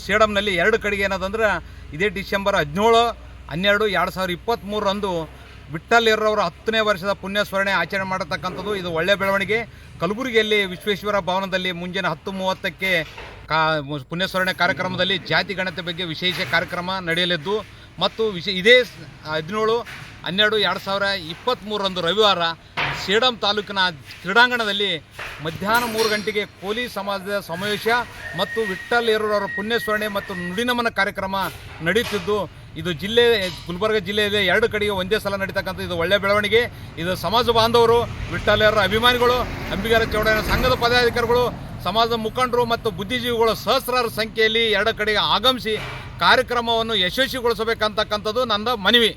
ಸೇಡಂನಲ್ಲಿ 2 ಕಡೆಗೆ ಏನದಂದ್ರೆ ಇದೇ ಡಿಸೆಂಬರ್ 17/12/2023 ವಿಠ್ಠಲ್ ಯರ್ರವರ 10ನೇ ವರ್ಷದ ಪುಣ್ಯ ಸ್ಮರಣೆ ಆಚರಣೆ ಮಾಡತಕ್ಕಂಥದ್ದು. ಇದು ಒಳ್ಳೆಯ ಬೆಳವಣಿಗೆ. ಕಲಬುರಗಿಯಲ್ಲಿ ವಿಶ್ವೇಶ್ವರ ಭವನದಲ್ಲಿ ಮುಂಜಾನೆ 10:30ಕ್ಕೆ ಪುಣ್ಯಸ್ಮರಣೆ ಕಾರ್ಯಕ್ರಮದಲ್ಲಿ ಜಾತಿ ಗಣತಿ ಬಗ್ಗೆ ವಿಶೇಷ ಕಾರ್ಯಕ್ರಮ ನಡೆಯಲಿದ್ದು ಮತ್ತು ಇದೇ 17/12/2023 ರವಿವಾರ ಸೇಡಂ ತಾಲೂಕಿನ ಕ್ರೀಡಾಂಗಣದಲ್ಲಿ ಮಧ್ಯಾಹ್ನ 3 ಗಂಟೆಗೆ ಕೋಲಿ ಸಮಾಜದ ಸಮಾವೇಶ ಮತ್ತು ವಿಠ್ಠಲ್ ಯರ್ರವರ ಪುಣ್ಯಸ್ಮರಣೆ ಮತ್ತು ನುಡಿನಮನ ಕಾರ್ಯಕ್ರಮ ನಡೆಯುತ್ತಿದ್ದು, ಇದು ಗುಲ್ಬರ್ಗ ಜಿಲ್ಲೆಯಲ್ಲಿ 2 ಕಡೆಗೆ ಒಂದೇ ಸಲ ನಡೀತಕ್ಕಂಥ ಇದು ಒಳ್ಳೆಯ ಬೆಳವಣಿಗೆ. ಇದು ಸಮಾಜ ಬಾಂಧವರು, ವಿಠ್ಠಲ್ ಯರ್ರ ಅಭಿಮಾನಿಗಳು, ಅಂಬಿಗರ ಚೌಡಯ್ಯನ ಸಂಘದ ಪದಾಧಿಕಾರಿಗಳು, ಸಮಾಜದ ಮುಖಂಡರು ಮತ್ತು ಬುದ್ಧಿಜೀವಿಗಳು ಸಹಸ್ರಾರು ಸಂಖ್ಯೆಯಲ್ಲಿ 2 ಕಡೆಗೆ ಆಗಮಿಸಿ ಕಾರ್ಯಕ್ರಮವನ್ನು ಯಶಸ್ವಿಗೊಳಿಸಬೇಕಂತಕ್ಕಂಥದ್ದು ನನ್ನ ಮನವಿ.